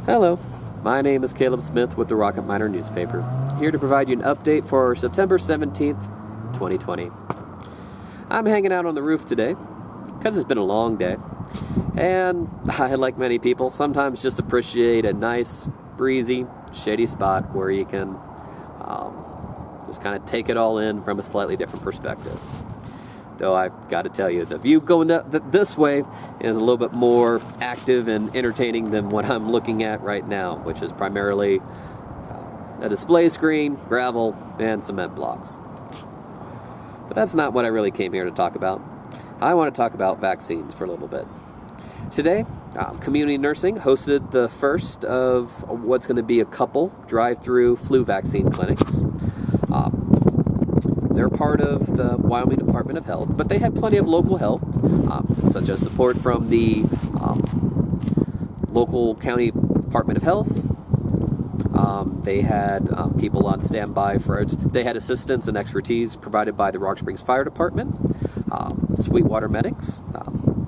Hello, my name is Caleb Smith with the Rocket Miner newspaper, here to provide you an update for September 17th, 2020. I'm hanging out on the roof today, because it's been a long day, and I, like many people, sometimes just appreciate a nice, breezy, shady spot where you can just kind of take it all in from a slightly different perspective. Though I've got to tell you, the view going this way is a little bit more active and entertaining than what I'm looking at right now, which is primarily a display screen, gravel, and cement blocks. But that's not what I really came here to talk about. I want to talk about vaccines for a little bit. Today, community nursing hosted the first of what's going to be a couple drive-thru flu vaccine clinics. They're part of the Wyoming Department of Health, but they had plenty of local help, such as support from the local county Department of Health. They had people on standby they had assistance and expertise provided by the Rock Springs Fire Department, Sweetwater medics,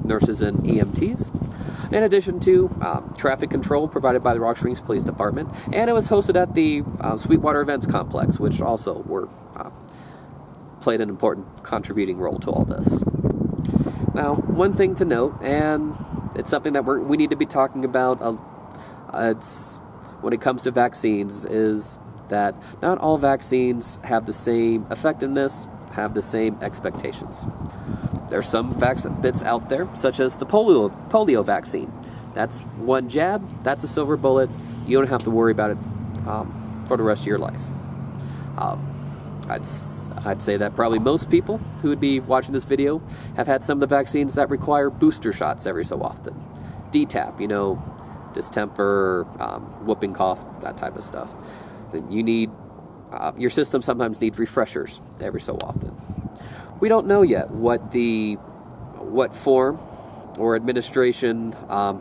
nurses and EMTs, in addition to traffic control provided by the Rock Springs Police Department, and it was hosted at the Sweetwater Events Complex, which also played an important contributing role to all this. Now, one thing to note, and it's something that we need to be talking about when it comes to vaccines, is that not all vaccines have the same effectiveness, have the same expectations. There's some bits out there, such as the polio vaccine. That's one jab, that's a silver bullet. You don't have to worry about it for the rest of your life. I'd say that probably most people who would be watching this video have had some of the vaccines that require booster shots every so often. DTaP, distemper, whooping cough, that type of stuff. You need, your system sometimes needs refreshers every so often. We don't know yet what form or administration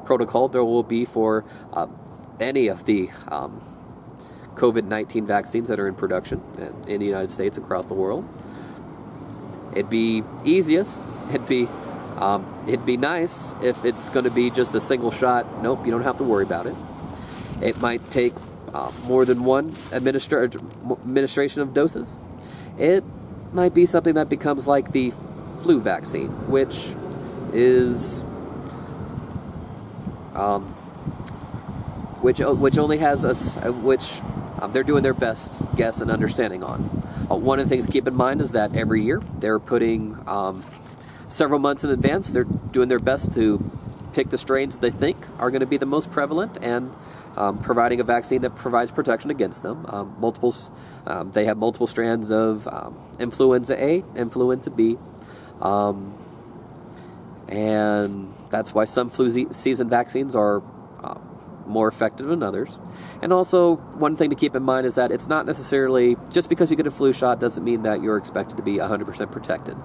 protocol there will be for any of the COVID-19 vaccines that are in production in the United States and across the world. It'd be easiest. It'd be nice if it's going to be just a single shot. Nope, you don't have to worry about it. It might take more than one administration of doses. It might be something that becomes like the flu vaccine, which is which only has they're doing their best guess and understanding on. One of the things to keep in mind is that every year they're putting several months in advance, they're doing their best to pick the strains they think are going to be the most prevalent and providing a vaccine that provides protection against them. They have multiple strands of influenza A, influenza B, and that's why some flu season vaccines are more effective than others. And also, one thing to keep in mind is that it's not necessarily, just because you get a flu shot doesn't mean that you're expected to be 100% protected.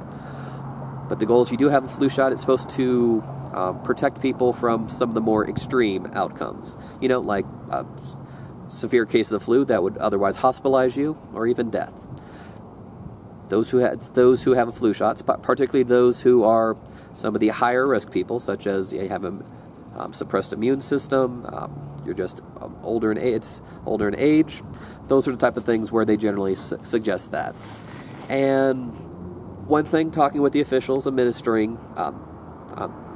But the goal is, you do have a flu shot, it's supposed to protect people from some of the more extreme outcomes. Like severe cases of flu that would otherwise hospitalize you, or even death. Those who have a flu shot, particularly those who are some of the higher risk people, such as you have a suppressed immune system, you're just older in age. Those are the type of things where they generally suggest that. And one thing, talking with the officials administering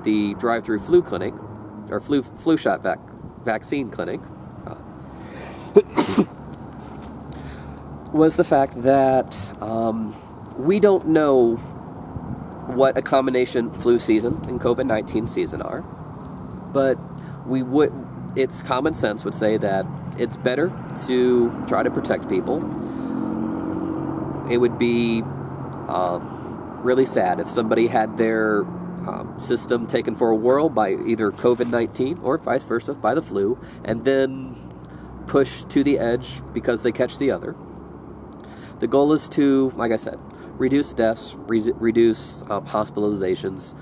the drive-thru flu clinic, or flu shot vaccine clinic, was the fact that we don't know what a combination flu season and COVID-19 season are. But it's common sense would say that it's better to try to protect people. It would be really sad if somebody had their system taken for a whirl by either COVID-19 or vice versa, by the flu, and then pushed to the edge because they catch the other. The goal is to, like I said, reduce deaths, reduce hospitalizations,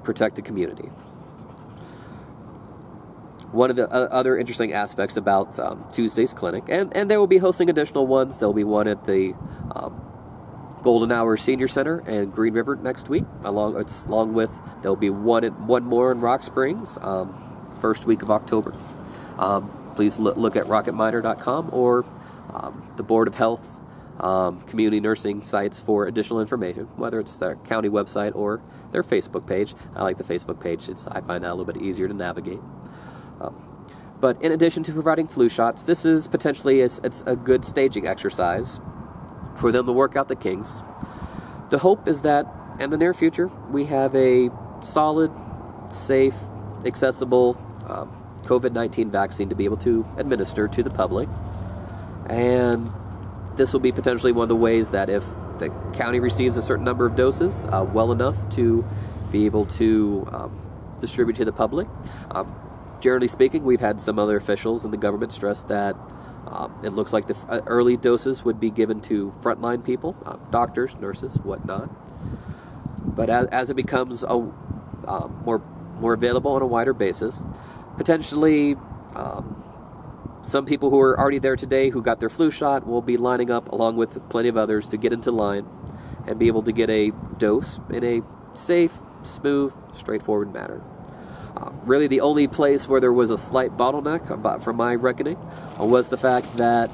protect the community. One of the other interesting aspects about Tuesday's clinic, and they will be hosting additional ones. There will be one at the Golden Hour Senior Center and Green River next week. Along with there'll be one more in Rock Springs. first week of October. Please look at rocketminer.com or the Board of Health community nursing sites for additional information, whether it's their county website or their Facebook page. I like the Facebook page. I find that a little bit easier to navigate. But in addition to providing flu shots, this is potentially it's a good staging exercise for them to work out the kinks. The hope is that in the near future we have a solid, safe, accessible COVID-19 vaccine to be able to administer to the public. And this will be potentially one of the ways that if the county receives a certain number of doses well enough to be able to distribute to the public. Generally speaking, we've had some other officials in the government stress that it looks like the early doses would be given to frontline people, doctors, nurses, whatnot. But as it becomes more available on a wider basis, potentially some people who are already there today who got their flu shot will be lining up along with plenty of others to get into line and be able to get a dose in a safe, smooth, straightforward manner. Really the only place where there was a slight bottleneck, from my reckoning, was the fact that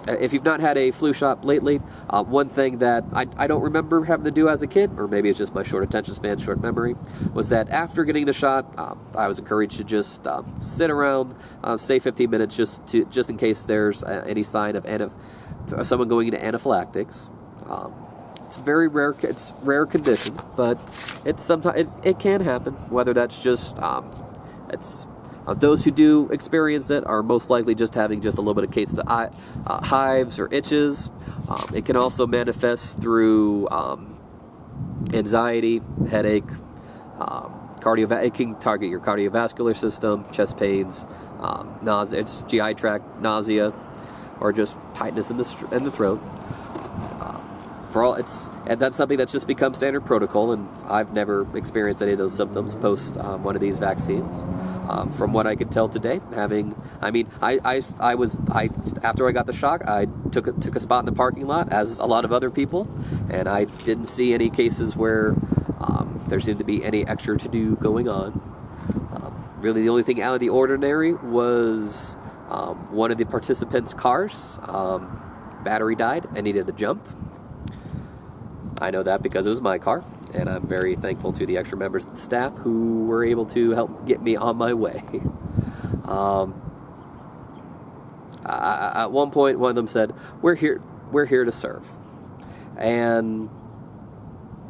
if you've not had a flu shot lately, one thing that I don't remember having to do as a kid, or maybe it's just my short attention span, short memory, was that after getting the shot, I was encouraged to just sit around, say 15 minutes, just in case there's any sign of someone going into anaphylactics. It's very rare. It's rare condition, but it's sometimes it can happen. Whether that's just those who do experience it are most likely just having just a little bit of case of the hives or itches. It can also manifest through anxiety, headache, it can target your cardiovascular system, chest pains, nausea. It's GI tract nausea, or just tightness in the throat. And that's something that's just become standard protocol, and I've never experienced any of those symptoms post one of these vaccines. From what I could tell today, after I got the shock, I took a spot in the parking lot, as a lot of other people, and I didn't see any cases where there seemed to be any extra to-do going on. Really, the only thing out of the ordinary was one of the participants' cars. Battery died and needed the jump. I know that because it was my car, and I'm very thankful to the extra members of the staff who were able to help get me on my way. At one point, one of them said, "We're here to serve," and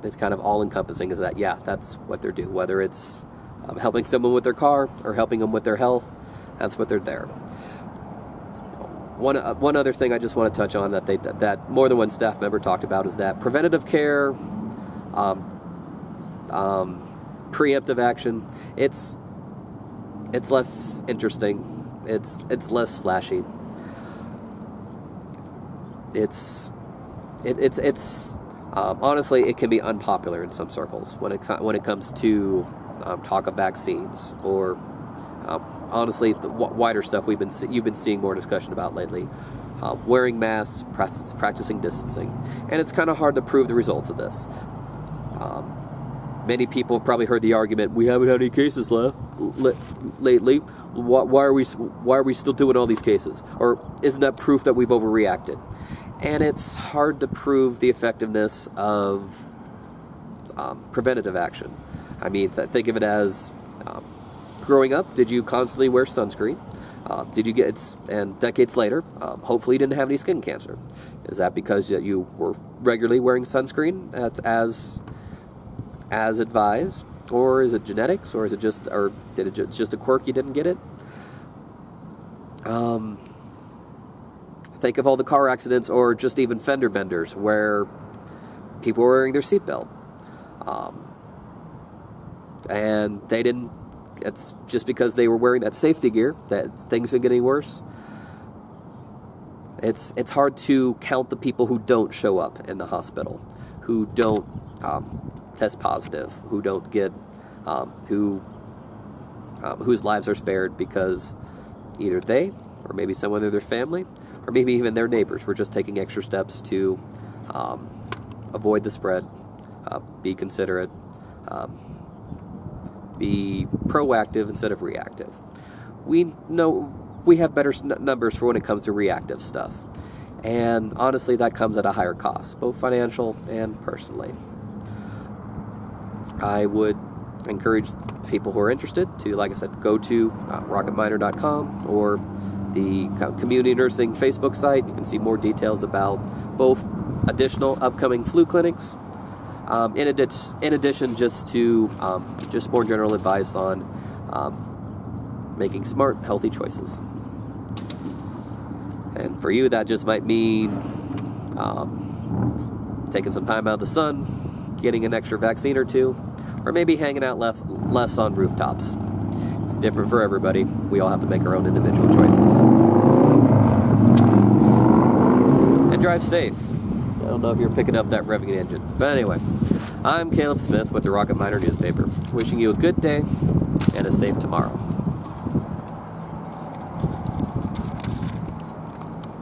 it's kind of all-encompassing. Is that that's what they're doing. Whether it's helping someone with their car or helping them with their health, that's what they're there. One other thing I just want to touch on that more than one staff member talked about is that preventative care, preemptive action, it's less interesting, it's less flashy. It's honestly, it can be unpopular in some circles when it comes to talk of vaccines or. Honestly, the wider stuff you've been seeing more discussion about lately, wearing masks, practicing distancing, and it's kind of hard to prove the results of this. Many people have probably heard the argument, "We haven't had any cases lately. Why are we still doing all these cases? Or isn't that proof that we've overreacted?" And it's hard to prove the effectiveness of preventative action. I mean, think of it as. Growing up, did you constantly wear sunscreen? Did you and decades later, hopefully you didn't have any skin cancer. Is that because you were regularly wearing sunscreen as advised? Or is it genetics? Or did it just a quirk you didn't get it? Think of all the car accidents or just even fender benders where people were wearing their seatbelt. And they didn't. It's just because they were wearing that safety gear that things are getting worse. It's hard to count the people who don't show up in the hospital, who don't test positive, who don't get whose lives are spared because either they or maybe someone in their family or maybe even their neighbors were just taking extra steps to avoid the spread, be considerate. Be proactive instead of reactive. We know we have better numbers for when it comes to reactive stuff. And honestly, that comes at a higher cost, both financial and personally. I would encourage people who are interested to, like I said, go to rocketminer.com or the community nursing Facebook site. You can see more details about both additional upcoming flu clinics, in addition just to just more general advice on making smart, healthy choices. And for you, that just might mean taking some time out of the sun, getting an extra vaccine or two, or maybe hanging out less on rooftops. It's different for everybody. We all have to make our own individual choices. And drive safe. I don't know if you're picking up that revving engine. But anyway, I'm Caleb Smith with the Rocket Miner newspaper, wishing you a good day and a safe tomorrow.